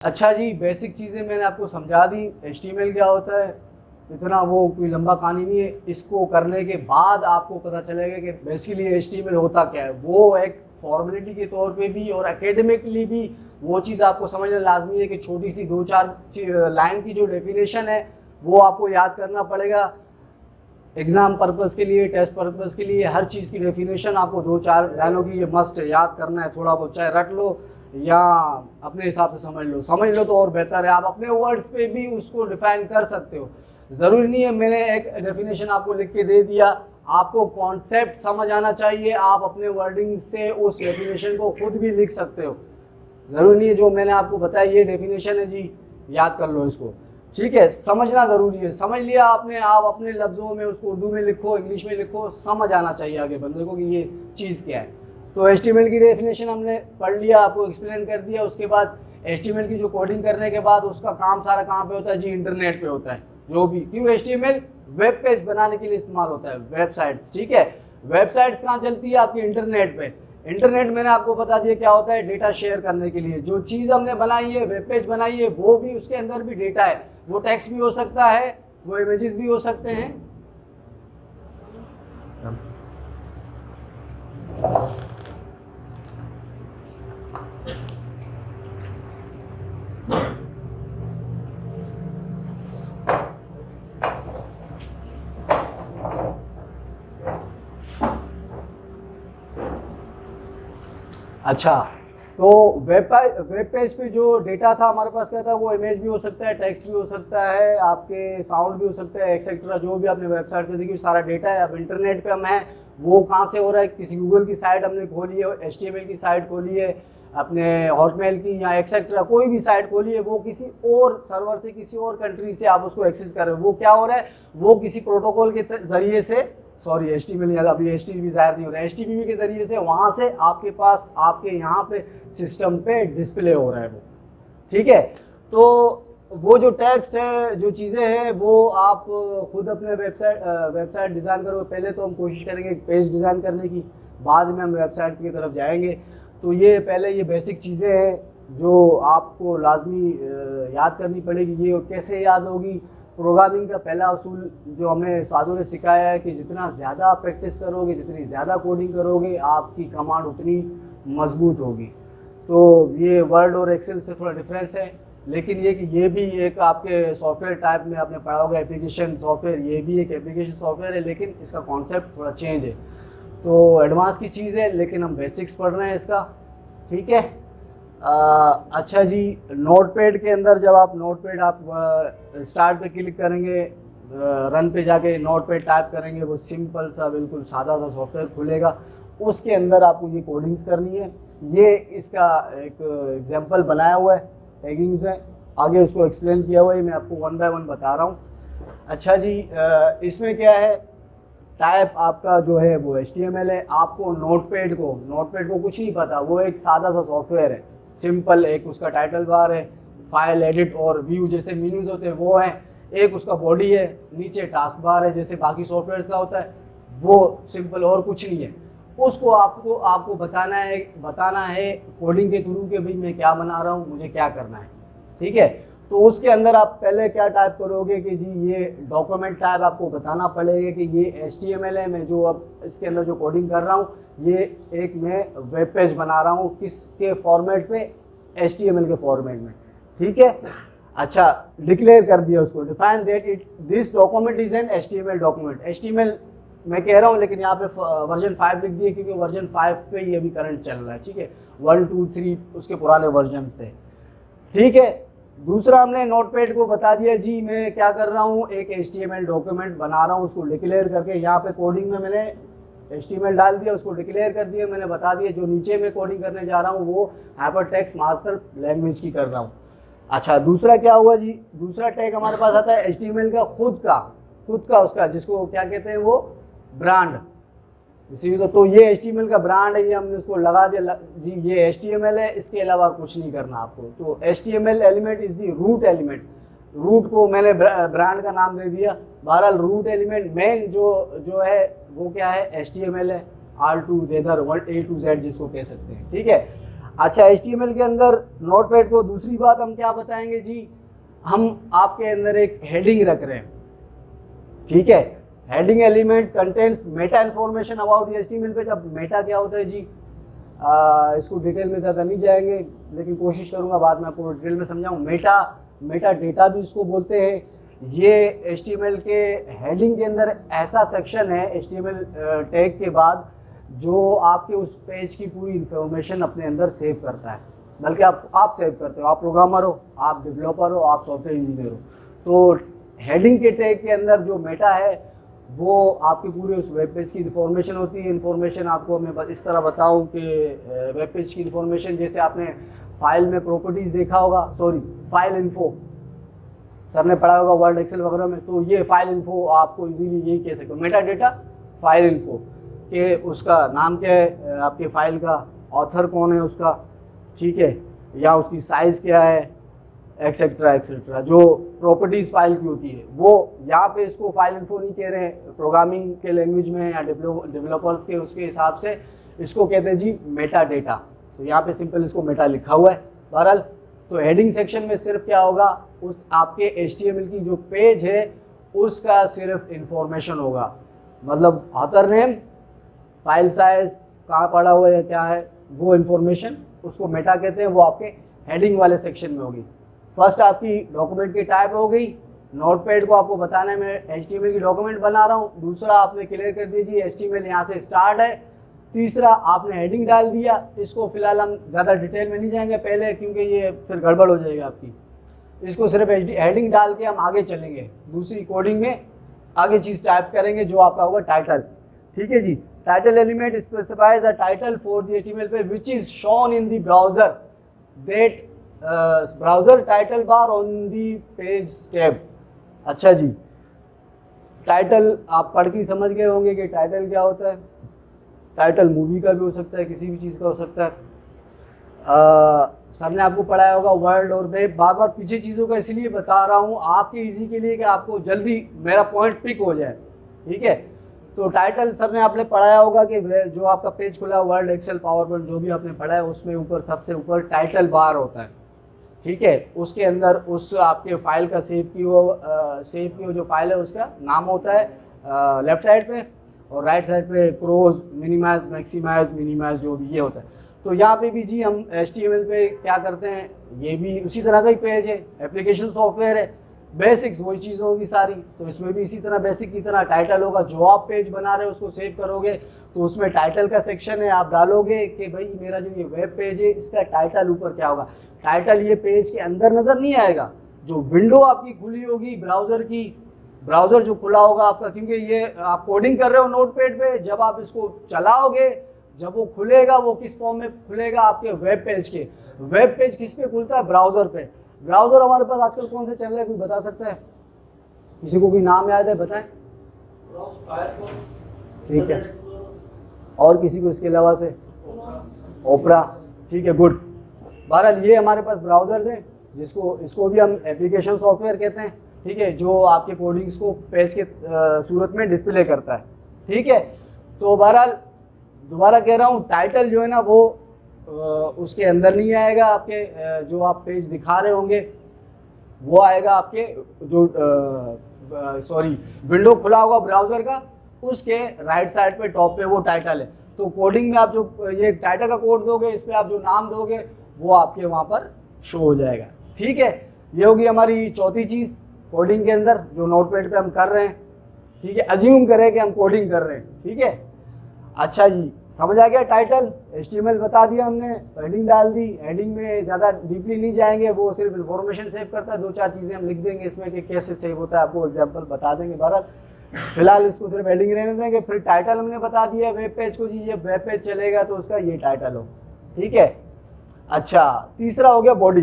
अच्छा जी, बेसिक चीज़ें मैंने आपको समझा दी। HTML क्या होता है, इतना वो कोई लंबा कहानी नहीं है। इसको करने के बाद आपको पता चलेगा कि बेसिकली HTML होता क्या है। वो एक फॉर्मेलिटी के तौर पे भी और एकेडमिकली भी वो चीज़ आपको समझना लाजमी है कि छोटी सी 2-4 लाइन की जो डेफिनेशन है वो आपको याद करना पड़ेगा। एग्ज़ाम पर्पज़ के लिए, टेस्ट पर्पज़ के लिए हर चीज़ की डेफिनेशन आपको 2-4 लाइनों की ये मस्ट है, याद करना है। थोड़ा बहुत चाहे रट लो या अपने हिसाब से समझ लो तो और बेहतर है। आप अपने वर्ड्स पे भी उसको डिफाइन कर सकते हो। ज़रूरी नहीं है मैंने एक डेफिनेशन आपको लिख के दे दिया, आपको कॉन्सेप्ट समझ आना चाहिए। आप अपने वर्डिंग से उस डेफिनेशन को खुद भी लिख सकते हो। ज़रूरी नहीं है जो मैंने आपको बताया ये डेफिनेशन है जी, याद कर लो इसको। ठीक है, समझना ज़रूरी है। समझ लिया आपने, आप अपने लफ्ज़ों में उसको उर्दू में लिखो, इंग्लिश में लिखो, समझ आना चाहिए आगे बंदे को कि ये चीज़ क्या है। तो HTML की डेफिनेशन हमने पढ़ लिया, आपको एक्सप्लेन कर दिया। उसके बाद HTML की जो कोडिंग करने के बाद उसका काम सारा कहाँ पे होता है जी, इंटरनेट पे होता है। जो भी क्यों HTML वेब पेज बनाने के लिए इस्तेमाल होता है, वेबसाइट्स। ठीक है, वेबसाइट्स कहाँ चलती है, आपकी इंटरनेट पे। इंटरनेट मैंने आपको बता दिया क्या होता है, डेटा शेयर करने के लिए। जो चीज़ हमने बनाई है, वेब पेज बनाई है, वो भी उसके अंदर भी डेटा है। वो टेक्स्ट भी हो सकता है, वो इमेजेस भी हो सकते हैं। अच्छा, तो वेब पेज पे जो डेटा था हमारे पास क्या था, वो इमेज भी हो सकता है, टेक्स्ट भी हो सकता है, आपके साउंड भी हो सकता है, एक्सेट्रा। जो भी आपने वेबसाइट पे देखी सारा डेटा है। अब इंटरनेट पे हम हैं, वो कहाँ से हो रहा है, किसी गूगल की साइट हमने खोली है, HTML की साइट खोली है, अपने हॉटमेल की या एक्सेट्रा कोई भी साइट खोली है, वो किसी और सर्वर से, किसी और कंट्री से आप उसको एक्सेस कर रहे हो। वो क्या हो रहा है, वो किसी प्रोटोकॉल के जरिए से, सॉरी HTML अभी HTTP ज़ाहिर नहीं हो रहा है, HTTP के ज़रिए से वहाँ से आपके पास, आपके यहाँ पे सिस्टम पे डिस्प्ले हो रहा है वो। ठीक है, तो वो जो टेक्स्ट है, जो चीज़ें हैं, वो आप खुद अपने वेबसाइट डिज़ाइन करो। पहले तो हम कोशिश करेंगे पेज डिज़ाइन करने की, बाद में हम वेबसाइट की तरफ जाएंगे। तो ये पहले ये बेसिक चीज़ें हैं जो आपको लाजमी याद करनी पड़ेगी। ये कैसे याद होगी, प्रोग्रामिंग का पहला असूल जो हमें साधु ने सिखाया है कि जितना ज़्यादा आप प्रैक्टिस करोगे, जितनी ज़्यादा कोडिंग करोगे, आपकी कमांड उतनी मजबूत होगी। तो ये वर्ड और एक्सेल से थोड़ा डिफरेंस है, लेकिन ये कि ये भी एक आपके सॉफ्टवेयर टाइप में आपने पढ़ा होगा, एप्लीकेशन सॉफ्टवेयर। ये भी एक एप्लीकेशन सॉफ्टवेयर है, लेकिन इसका कॉन्सेप्ट थोड़ा चेंज है। तो एडवांस की चीज़ है, लेकिन हम बेसिक्स पढ़ रहे हैं इसका। ठीक है। अच्छा जी, नोटपैड के अंदर जब आप नोटपैड आप स्टार्ट पे क्लिक करेंगे, रन पे जाके नोटपैड टाइप करेंगे, वो सिंपल सा बिल्कुल सादा सा सॉफ्टवेयर खुलेगा। उसके अंदर आपको ये कोडिंग्स करनी है। ये इसका एक एग्जांपल बनाया हुआ है टैगिंग्स में, आगे उसको एक्सप्लेन किया हुआ है, मैं आपको वन बाय वन बता रहा हूँ। अच्छा जी, इसमें क्या है, टाइप आपका जो है वो HTML है। आपको नोटपैड को कुछ नहीं पता, वो एक सादा सा सॉफ्टवेयर है, सिंपल। एक उसका टाइटल बार है, फाइल, एडिट और व्यू जैसे मेन्यूज होते हैं वो हैं। एक उसका बॉडी है, नीचे टास्क बार है, जैसे बाकी सॉफ्टवेयर का होता है, वो सिंपल, और कुछ नहीं है। उसको आपको बताना है कोडिंग के थ्रू के भाई मैं क्या बना रहा हूँ, मुझे क्या करना है। ठीक है, तो उसके अंदर आप पहले क्या टाइप करोगे कि जी ये डॉक्यूमेंट टाइप आपको बताना पड़ेगा कि ये HTML है, मैं जो अब इसके अंदर जो कोडिंग कर रहा हूँ, ये एक मैं वेब पेज बना रहा हूँ, किसके फॉर्मेट पे, HTML के फॉर्मेट में। ठीक है, अच्छा, डिक्लेयर कर दिया उसको, define that this document is an HTML document. HTML मैं कह रहा हूँ, लेकिन यहाँ पे वर्जन 5 लिख दिए, क्योंकि वर्जन 5 पे ही अभी करंट चल रहा है। ठीक है, 1, 2, 3 उसके पुराने वर्जन थे। ठीक है, दूसरा हमने नोटपैड को बता दिया जी मैं क्या कर रहा हूँ, एक HTML डॉक्यूमेंट बना रहा हूँ, उसको डिक्लेयर करके यहाँ पे कोडिंग में मैंने HTML डाल दिया, उसको डिक्लेयर कर दिया, मैंने बता दिया जो नीचे मैं कोडिंग करने जा रहा हूँ वो हाइपरटेक्स्ट मार्कअप लैंग्वेज की कर रहा हूँ। अच्छा, दूसरा क्या हुआ जी, दूसरा टैग हमारे पास आता है HTML का खुद का उसका, जिसको क्या कहते हैं, वो ब्रांड। इसी तो ये HTML का ब्रांड है, ये हमने उसको लगा दिया जी, ये HTML है, इसके अलावा कुछ नहीं करना आपको। तो HTML element is the root element, root को मैंने ब्रांड का नाम दे दिया। बहरहाल रूट एलिमेंट मेन जो है वो क्या है, HTML है, R to Z जिसको कह सकते हैं। ठीक है, अच्छा, HTML के अंदर नोटपैड को दूसरी बात हम क्या बताएंगे जी, हम आपके अंदर एक हेडिंग रख रहे हैं, ठीक है। Heading element contains Meta information about HTML page. अब मेटा क्या होता है जी, इसको डिटेल में ज़्यादा नहीं जाएंगे, लेकिन कोशिश करूंगा बाद में आपको डिटेल में समझाऊं। मेटा डेटा भी इसको बोलते हैं। ये HTML के हेडिंग के अंदर ऐसा सेक्शन है HTML टैग के बाद जो आपके उस पेज की पूरी इंफॉर्मेशन अपने अंदर सेव करता है। बल्कि आप सेव करते हो, आप प्रोग्रामर हो, आप डेवलपर हो, आप सॉफ्टवेयर इंजीनियर हो, तो हेडिंग के टैग के अंदर जो मेटा है वो आपके पूरे उस वेब पेज की इन्फॉर्मेशन होती है। इन्फॉर्मेशन आपको मैं इस तरह बताऊं कि वेब पेज की इन्फॉर्मेशन, जैसे आपने फाइल में प्रॉपर्टीज़ देखा होगा, सॉरी फाइल इन्फो सर ने पढ़ा होगा वर्ड एक्सेल वगैरह में, तो ये फाइल इन्फो आपको इजीली यही कह सकते हो, मेटा डेटा फाइल इन्फो कि उसका नाम क्या है, आपके फाइल का ऑथर कौन है उसका, ठीक है, या उसकी साइज़ क्या है, एक्सेट्रा एक्सेट्रा, जो प्रॉपर्टीज़ फाइल की होती है वो। यहाँ पे इसको फाइल इन्फो नहीं कह रहे हैं प्रोग्रामिंग के लैंग्वेज में या डेवलपर्स के उसके हिसाब से, इसको कहते हैं जी मेटा डेटा। तो यहाँ पे सिंपल इसको मेटा लिखा हुआ है। बहरहाल तो हेडिंग सेक्शन में सिर्फ क्या होगा, उस आपके HTML की जो पेज है उसका सिर्फ इंफॉर्मेशन होगा, मतलब ऑथर नेम, फाइल साइज, कहाँ पड़ा हुआ है, क्या है, वो इन्फॉर्मेशन उसको मेटा कहते हैं। वो आपके हेडिंग वाले सेक्शन में होगी। फर्स्ट आपकी डॉक्यूमेंट की टाइप हो गई, नोटपैड को आपको बताना है मैं HTML की डॉक्यूमेंट बना रहा हूँ। दूसरा आपने क्लियर कर दीजिए HTML यहाँ से स्टार्ट है। तीसरा आपने हेडिंग डाल दिया। इसको फिलहाल हम ज़्यादा डिटेल में नहीं जाएंगे पहले, क्योंकि ये फिर गड़बड़ हो जाएगी आपकी। इसको सिर्फ हेडिंग डाल के हम आगे चलेंगे, दूसरी कोडिंग में आगे चीज़ टाइप करेंगे जो आपका होगा टाइटल, ठीक है जी। Title element specifies a title for the HTML page which is shown in the browser that browser title bar on the page tab. अच्छा जी, टाइटल आप पढ़ के समझ गए होंगे कि टाइटल क्या होता है। टाइटल मूवी का भी हो सकता है, किसी भी चीज़ का हो सकता है। सर ने आपको पढ़ाया होगा वर्ड और मैं बार बार पीछे चीज़ों का इसलिए बता रहा हूँ आपके इजी के लिए कि आपको जल्दी मेरा पॉइंट पिक हो जाए, ठीक है। तो टाइटल सर ने आपने पढ़ाया होगा कि जो आपका पेज खुला वर्ड एक्सेल पावर पॉइंट जो भी आपने पढ़ा है उसमें ऊपर सबसे ऊपर टाइटल बार होता है, ठीक है। उसके अंदर उस आपके फाइल का सेव की हो जो फाइल है उसका नाम होता है लेफ्ट साइड पे, और राइट साइड पे क्रोज, मिनिमाइज, मैक्सिमाइज, मिनिमाइज जो भी ये होता है। तो यहाँ पे भी जी हम HTML पे क्या करते हैं, ये भी उसी तरह का ही पेज है, एप्लीकेशन सॉफ्टवेयर है, बेसिक्स वही चीज़ होगी सारी। तो इसमें भी इसी तरह बेसिक की तरह टाइटल होगा। जो आप पेज बना रहे हो उसको सेव करोगे तो उसमें टाइटल का सेक्शन है, आप डालोगे कि भाई मेरा जो ये वेब पेज है इसका टाइटल ऊपर क्या होगा। टाइटल ये पेज के अंदर नज़र नहीं आएगा, जो विंडो आपकी खुली होगी ब्राउज़र की, ब्राउज़र जो खुला होगा आपका, क्योंकि ये आप कोडिंग कर रहे हो नोटपैड पे, जब आप इसको चलाओगे, जब वो खुलेगा वो किस फॉर्म में खुलेगा, आपके वेब पेज के। वेब पेज किस पे खुलता है, ब्राउज़र पे। ब्राउज़र हमारे पास आजकल कौन से चल रहे हैं, कोई बता सकता है, किसी को कोई नाम याद है बताएं। ठीक है, और किसी को इसके अलावा से ओपरा, ठीक है, गुड। बहरहाल ये हमारे पास ब्राउज़र्स हैं, इसको भी हम एप्लीकेशन सॉफ्टवेयर कहते हैं, ठीक है, जो आपके कोडिंग्स को पेज के सूरत में डिस्प्ले करता है, ठीक है। तो बहरहाल दोबारा कह रहा हूँ, टाइटल जो है ना वो उसके अंदर नहीं आएगा, आपके जो आप पेज दिखा रहे होंगे वो आएगा आपके जो विंडो खुला होगा ब्राउज़र का, उसके राइट साइड पे टॉप पे वो टाइटल है। तो कोडिंग में आप जो ये टाइटल का कोड दोगे, इस पर आप जो नाम दोगे वो आपके वहाँ पर शो हो जाएगा, ठीक है। ये होगी हमारी चौथी चीज़ कोडिंग के अंदर जो नोटपैड पे हम कर रहे हैं, ठीक है। अज्यूम करें कि हम कोडिंग कर रहे हैं, ठीक है। अच्छा जी, समझ आ गया। टाइटल HTML बता दिया हमने, हेडिंग डाल दी। हेडिंग में ज़्यादा डीपली नहीं जाएंगे, वो सिर्फ इन्फॉर्मेशन सेव करता है। 2-4 चीज़ें हम लिख देंगे इसमें कि कैसे सेव होता है, आपको एग्जांपल बता देंगे। बहरहाल फिलहाल इसको सिर्फ हेडिंग रहने देंगे। फिर टाइटल हमने बता दिया वेब पेज को, जी ये वेब पेज चलेगा तो उसका ये टाइटल हो, ठीक है। अच्छा, तीसरा हो गया body.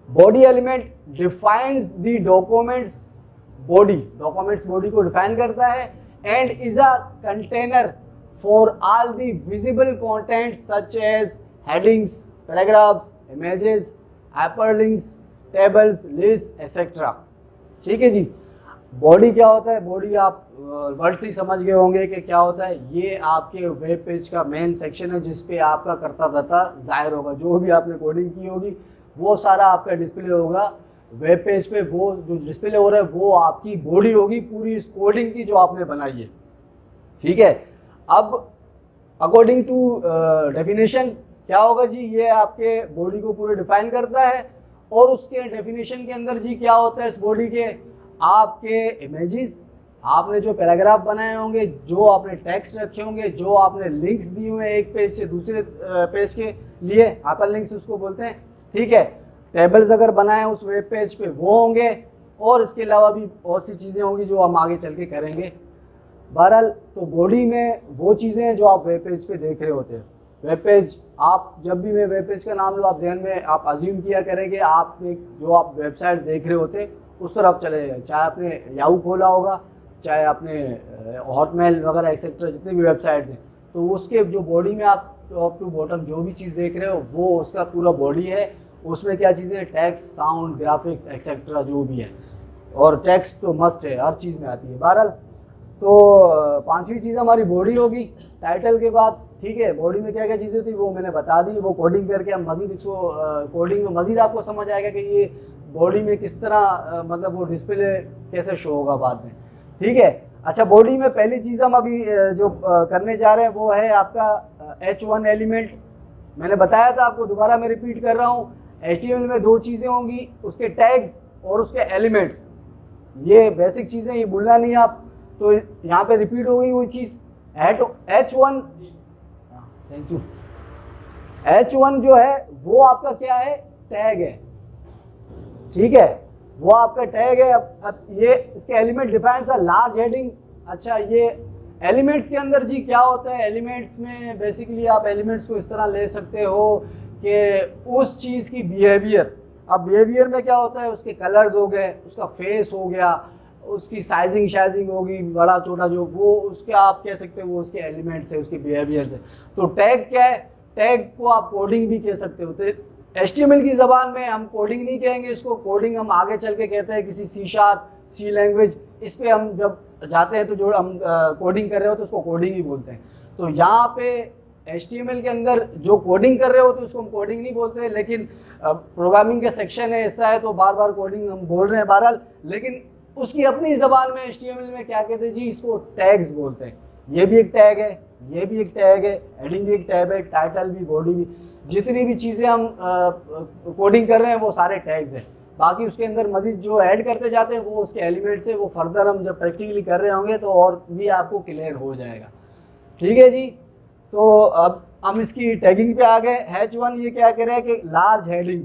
Body element defines the documents body, documents body को डिफाइन करता है, and is a container for all the visible content such as headings, paragraphs, images, hyperlinks, tables, list, etcetera, ठीक है जी। बॉडी क्या होता है, बॉडी आप वर्ड से ही समझ गए होंगे कि क्या होता है। ये आपके वेब पेज का मेन सेक्शन है जिस पे आपका करता धरता जाहिर होगा, जो भी आपने कोडिंग की होगी वो सारा आपका डिस्प्ले होगा वेब पेज पे। वो जो डिस्प्ले हो रहा है वो आपकी बॉडी होगी पूरी इस कोडिंग की जो आपने बनाई है, ठीक है। अब अकॉर्डिंग टू डेफिनेशन क्या होगा जी, ये आपके बॉडी को पूरे डिफाइन करता है। और उसके डेफिनेशन के अंदर जी क्या होता है इस बॉडी के, आपके इमेजेस, आपने जो पैराग्राफ बनाए होंगे, जो आपने टेक्स्ट रखे होंगे, जो आपने लिंक्स दिए हुए हैं एक पेज से दूसरे पेज के लिए, हाइपर लिंक्स उसको बोलते हैं, ठीक है। टेबल्स अगर बनाए उस वेब पेज पे वो होंगे, और इसके अलावा भी बहुत सी चीज़ें होंगी जो हम आगे चल के करेंगे। बहरहाल तो बॉडी में वो चीज़ें हैं जो आप वेब पेज पे देख रहे होते हैं। वेब पेज, आप जब भी मैं वेब पेज का नाम लो आप जहन में आप अज्यूम किया करेंगे आप जो आप वेबसाइट्स देख रहे होते उस तरफ चले जाए, चाहे आपने याहू खोला होगा, चाहे आपने हॉटमेल वगैरह एक्सेट्रा जितने भी वेबसाइट्स हैं, तो उसके जो बॉडी में आप टॉप टू बॉटम जो भी चीज़ देख रहे हो वो उसका पूरा बॉडी है। उसमें क्या चीज़ें, टेक्स्ट, साउंड, ग्राफिक्स एक्सेट्रा जो भी है, और टेक्स्ट तो मस्ट है, हर चीज़ में आती है। बहरहाल तो पांचवी चीज़ हमारी बॉडी होगी टाइटल के बाद, ठीक है। बॉडी में क्या क्या चीज़ें थी वो मैंने बता दी, वो कोडिंग करके हम मज़ीद इसको कोडिंग में मज़ीद आपको समझ आएगा कि ये बॉडी में किस तरह मतलब वो डिस्प्ले कैसे शो होगा बाद में, ठीक है। अच्छा, बॉडी में पहली चीज़ हम अभी जो करने जा रहे हैं वो है आपका H1 एलिमेंट। मैंने बताया था आपको, दोबारा मैं रिपीट कर रहा हूँ, HTML में दो चीज़ें होंगी, उसके टैग्स और उसके एलिमेंट्स। ये बेसिक चीज़ें, ये भूलना नहीं आप। तो यहाँ पे रिपीट हो गई वही चीज़ H1, थैंक यू। H1 जो है वो आपका क्या है, टैग है, ठीक है, वो आपका टैग है। अब ये इसके element defines a large heading. अच्छा, ये एलिमेंट्स के अंदर जी क्या होता है, एलिमेंट्स में बेसिकली आप एलिमेंट्स को इस तरह ले सकते हो कि उस चीज़ की बिहेवियर, अब बिहेवियर में क्या होता है, उसके कलर्स हो गए, उसका फेस हो गया, उसकी साइजिंग शाइजिंग होगी, बड़ा छोटा जो वो उसके आप कह सकते हो वो उसके एलिमेंट्स से, उसके बिहेवियर से। तो टैग क्या है, टैग को आप कोडिंग भी कह सकते हो। तो HTML की ज़बान में हम कोडिंग नहीं कहेंगे इसको, कोडिंग हम आगे चल के कहते हैं किसी C# लैंग्वेज, इस पर हम जब जाते हैं तो जो हम कोडिंग कर रहे हो तो उसको कोडिंग ही बोलते हैं। तो यहाँ पे HTML के अंदर जो कोडिंग कर रहे हो तो उसको हम कोडिंग नहीं बोलते, लेकिन प्रोग्रामिंग का सेक्शन है ऐसा है तो बार बार कोडिंग हम बोल रहे हैं बहरहाल, लेकिन उसकी अपनी ज़बान में HTML में क्या कहते हैं जी, इसको टैग्स बोलते हैं। ये भी एक टैग है, ये भी एक टैग है, हेडिंग भी एक टैग है, टाइटल भी, बॉडी भी, जितनी भी चीज़ें हम कोडिंग कर रहे हैं वो सारे टैग्स हैं। बाकी उसके अंदर मज़ीद जो ऐड करते जाते हैं वो उसके एलिमेंट्स है, वो फर्दर हम जब प्रैक्टिकली कर रहे होंगे तो और भी आपको क्लियर हो जाएगा, ठीक है जी। तो अब हम इसकी टैगिंग पे आ गए। H1 ये क्या कह रहे हैं कि लार्ज हेडिंग,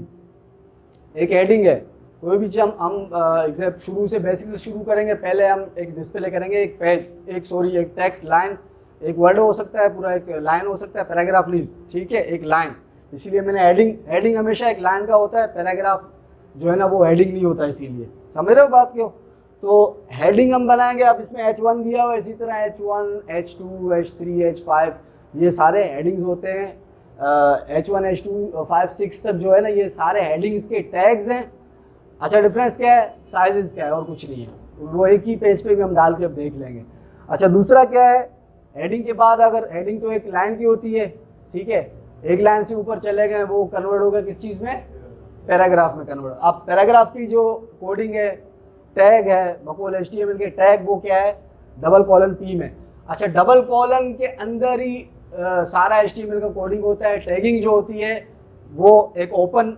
एक हेडिंग है, कोई भी चीज़ हम एग्जैक्ट शुरू से बेसिक से शुरू करेंगे। पहले हम एक डिस्प्ले करेंगे, एक पेज, एक टेक्स्ट लाइन, एक वर्ड हो सकता है पूरा, एक लाइन हो सकता है, पैराग्राफ लीज, ठीक है, एक लाइन। इसीलिए मैंने हेडिंग हमेशा एक लाइन का होता है, पैराग्राफ जो है ना वो हेडिंग नहीं होता, इसीलिए समझ रहे हो बात क्यों। तो हेडिंग हम बनाएंगे। अब इसमें H1 दिया हुआ है, इसी तरह H1, H2, H3, H5 ये सारे हेडिंग्स होते हैं। H1, H2, 5, 6 तक जो है ना ये सारे हेडिंग्स के टैग्स हैं। अच्छा, डिफरेंस क्या है, साइजेस क्या है, और कुछ नहीं है, वो एक ही पेज पे भी हम डाल के अब देख लेंगे। अच्छा, दूसरा क्या है, हेडिंग के बाद अगर हेडिंग तो एक लाइन की होती है, ठीक है, एक लाइन से ऊपर चले गए वो कन्वर्ट होगा किस चीज़ में, पैराग्राफ में कन्वर्ट। अब पैराग्राफ की जो कोडिंग है, टैग है बकौल HTML के टैग, वो क्या है, डबल कॉलन P में। अच्छा, डबल कॉलन के अंदर ही सारा HTML का कोडिंग होता है। टैगिंग जो होती है वो एक ओपन